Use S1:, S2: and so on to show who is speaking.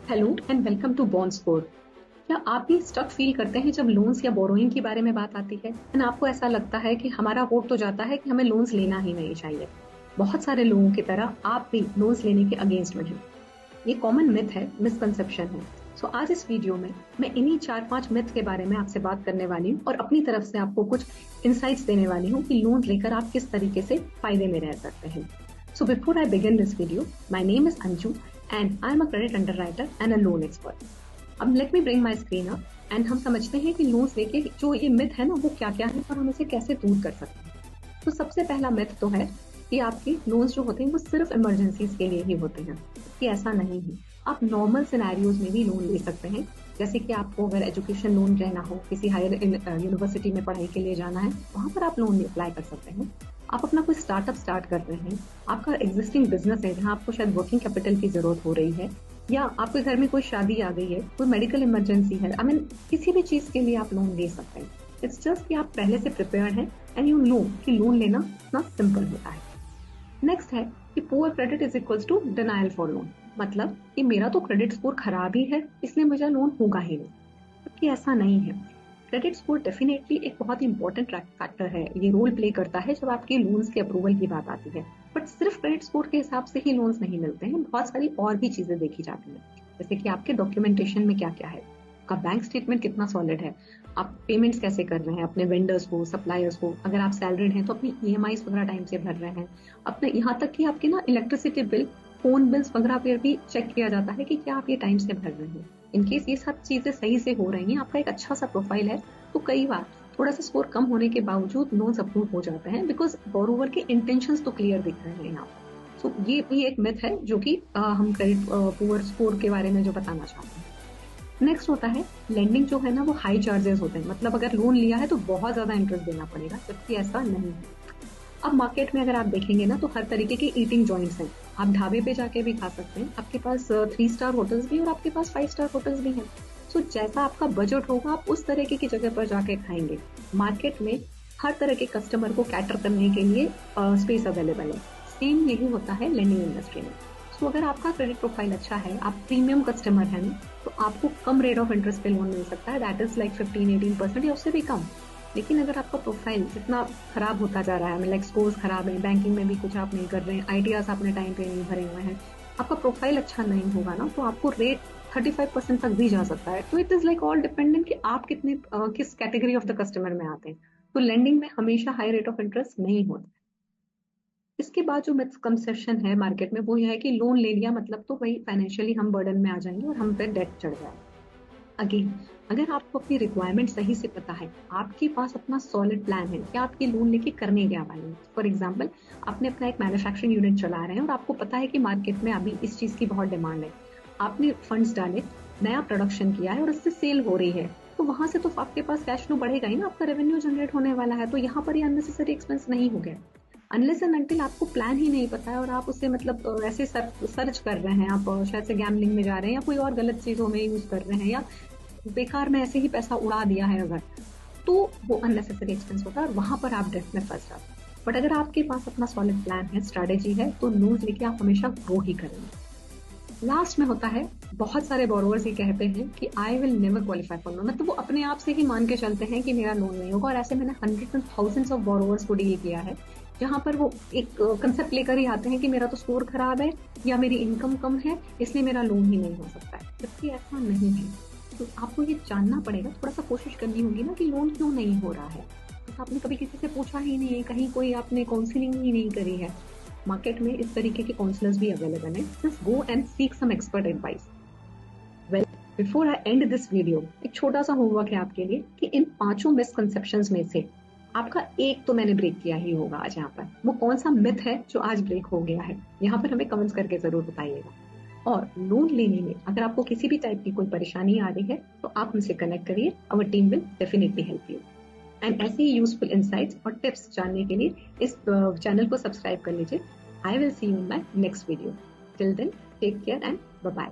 S1: Hello and welcome to Bond Score. क्या आप भी स्टक फील करते हैं जब लोन्स या बोरोइंग के बारे में बात आती है एंड आपको ऐसा लगता है कि हमारा वोट तो जाता है कि हमें लोन्स लेना ही नहीं चाहिए। बहुत सारे लोगों की तरह आप भी लोन्स लेने के अगेंस्ट में हैं। ये कॉमन मिथ है, मिसकंसेप्शन है। सो आज इस वीडियो में मैं इन्हीं 4-5 मिथ के बारे में आपसे बात करने वाली हूँ और अपनी तरफ से आपको कुछ इंसाइट्स देने वाली हूँ कि लोन लेकर आप किस तरीके से फायदे में रह सकते हैं। So before I begin this video, my name is Anju and I'm a credit underwriter and a loan expert. अब let me bring my screen up and हम समझते हैं कि लोन्स लेके जो ये मिथ है ना वो क्या क्या है और हम इसे कैसे दूर कर सकते हैं। तो सबसे पहला मिथ तो है कि आपके लोन्स जो होते हैं वो सिर्फ इमरजेंसीज के लिए ही होते हैं, कि ऐसा नहीं है। आप नॉर्मल सिनेरियोज में भी लोन ले सकते हैं। जैसे कि आपको अगर एजुकेशन लोन लेना हो, किसी हायर यूनिवर्सिटी में पढ़ाई के लिए जाना है, वहां पर आप लोन अप्लाई कर सकते हैं। आप अपना कोई स्टार्टअप स्टार्ट कर रहे हैं, आपका एग्जिस्टिंग बिजनेस है जहां आपको शायद वर्किंग कैपिटल की जरूरत हो रही है, या आपके घर में कोई शादी आ गई है, कोई मेडिकल इमरजेंसी है, आई मीन किसी भी चीज के लिए आप लोन ले सकते हैं। इट्स जस्ट कि आप पहले से प्रिपेयर हैं एंड यू नो कि लोन लेना इतना सिंपल होता है। नेक्स्ट है कि poor credit is equals to denial for loan, मतलब कि मेरा तो क्रेडिट स्कोर खराब ही है इसलिए मुझे लोन होगा ही नहीं, जबकि ऐसा नहीं है। क्रेडिट स्कोर डेफिनेटली एक बहुत ही इंपॉर्टेंट फैक्टर है, ये रोल प्ले करता है जब आपके लोन्स की अप्रूवल की बात आती है। बट सिर्फ क्रेडिट स्कोर के हिसाब से ही लोन्स नहीं मिलते हैं, बहुत सारी और भी चीजें देखी जाती हैं। जैसे कि आपके डॉक्यूमेंटेशन में क्या क्या है, आपका बैंक स्टेटमेंट कितना सॉलिड है, आप पेमेंट्स कैसे कर रहे हैं अपने वेंडर्स को, सप्लायर्स को, अगर आप सैलरीड हैं तो अपनी ईएमआई वगैरह टाइम से भर रहे हैं, अपने यहाँ तक कि आपके ना इलेक्ट्रिसिटी बिल, फोन बिल्स वगैरह पर भी चेक किया जाता है कि क्या आप ये टाइम से भर रहे हैं। इनकेस ये सब चीजें सही से हो रही हैं, आपका एक अच्छा सा प्रोफाइल है, तो कई बार थोड़ा सा स्कोर कम होने के बावजूद लोन्स अप्रूव हो जाते हैं, बिकॉज बोरोवर के इंटेंशंस तो क्लियर दिख रहे हैं यहाँ पर। सो ये भी एक मिथ है जो कि हम क्रेडिट पुअर स्कोर के बारे में जो बताना चाहते हैं। नेक्स्ट होता है लेंडिंग जो है ना वो हाई चार्जेस होते हैं, मतलब अगर लोन लिया है तो बहुत ज्यादा इंटरेस्ट देना पड़ेगा, जबकि ऐसा नहीं है। अब मार्केट में अगर आप देखेंगे ना तो हर तरीके के ईटिंग जॉइंट्स हैं, आप ढाबे पे जाके भी खा सकते हैं, आपके पास 3 स्टार होटल्स भी और आपके पास 5 स्टार होटल्स भी हैं। सो जैसा आपका बजट होगा आप उस तरीके की जगह पर जाके खाएंगे। मार्केट में हर तरह के कस्टमर को कैटर करने के लिए स्पेस अवेलेबल है। सेम यही होता है लेंडिंग इंडस्ट्री में। सो अगर आपका क्रेडिट प्रोफाइल अच्छा है, आप प्रीमियम कस्टमर हैं, तो आपको कम रेट ऑफ इंटरेस्ट पे लोन मिल सकता है, दैट इज लाइक 15-18% या उससे भी कम। लेकिन अगर आपका प्रोफाइल इतना खराब होता जा रहा है, मतलब स्कोर्स खराब है, बैंकिंग में भी कुछ आप नहीं कर रहे हैं, आईटीआर आपने टाइम पे नहीं भरे हुए हैं, आपका प्रोफाइल अच्छा नहीं होगा ना, तो आपको रेट 35% तक भी जा सकता है। तो it is like all dependent कि आप कितने किस कैटेगरी ऑफ द कस्टमर में आते हैं। तो लेंडिंग में हमेशा हाई रेट ऑफ इंटरेस्ट नहीं होता। इसके बाद जो मिसकंसेप्शन है मार्केट में वो यह है कि लोन ले लिया मतलब तो वही फाइनेंशियली हम बर्डन में आ जाएंगे और हम पे डेट चढ़ जाएगा। अगेन, अगर आपको अपनी रिक्वायरमेंट सही से पता है, आपके पास अपना सॉलिड प्लान है कि आप ये लोन लेके करने क्या वाले हैं। फॉर एग्जांपल, आपने अपना एक मैन्युफैक्चरिंग यूनिट चला रहे हैं और आपको पता है कि मार्केट में अभी इस चीज की बहुत डिमांड है, आपने फंड्स डाले, नया प्रोडक्शन किया है और उससे सेल हो रही है, तो वहां से तो आपके पास कैश फ्लो बढ़ेगा ही ना, आपका रेवेन्यू जनरेट होने वाला है, तो यहाँ पर ये अननेसेसरी एक्सपेंस नहीं हो गया। अनलेस एंड अनटिल आपको प्लान ही नहीं पता है और आप उसे मतलब ऐसे सर्च कर रहे हैं, आप शायद से गैम्बलिंग में जा रहे हैं या कोई और गलत चीजों में यूज कर रहे हैं, या बेकार में ऐसे ही पैसा उड़ा दिया है अगर, तो वो अननेसेसरी एक्सपेंस होता है और वहां पर आप डेट में फंस जाते हैं। बट अगर आपके पास अपना सॉलिड प्लान है, स्ट्रेटेजी है, तो लोन लेके आप हमेशा ग्रो ही करेंगे। लास्ट में होता है, बहुत सारे बोरोवर्स ये कहते हैं कि I will never qualify for loan, मतलब वो अपने आप से ही मान के चलते हैं कि मेरा लोन नहीं होगा। और ऐसे मैंने hundreds and thousands of borrowers को डील किया है, जहां पर वो एक कंसेप्ट लेकर ही आते हैं कि मेरा तो स्कोर खराब है या मेरी इनकम कम है इसलिए मेरा लोन ही नहीं हो सकता है, जबकि ऐसा नहीं है। तो आपको ये जानना पड़ेगा, थोड़ा सा कोशिश करनी होगी ना कि लोन क्यों नहीं हो रहा है। तो आपने कभी किसी से पूछा ही नहीं है, कहीं कोई आपने काउंसलिंग ही नहीं करी है। मार्केट में इस तरीके के काउंसलर्स भी अवेलेबल हैं, just go and seek some expert advice. Well, before I end this video, एक छोटा सा होमवर्क है आपके लिए कि इन 5 मिसकंसेप्शंस में से आपका एक तो मैंने ब्रेक किया ही होगा आज यहाँ पर। वो कौन सा मिथ है जो आज ब्रेक हो गया है, यहाँ पर हमें कमेंट्स करके जरूर बताइएगा। और लोन लेने में अगर आपको किसी भी टाइप की कोई परेशानी आ रही है तो आप हमसे कनेक्ट करिए, our team will definitely help you. And ऐसे ही यूजफुल इंसाइट्स और टिप्स जानने के लिए इस चैनल को सब्सक्राइब कर लीजिए। I will see you in my next video. Till then, take care and bye bye.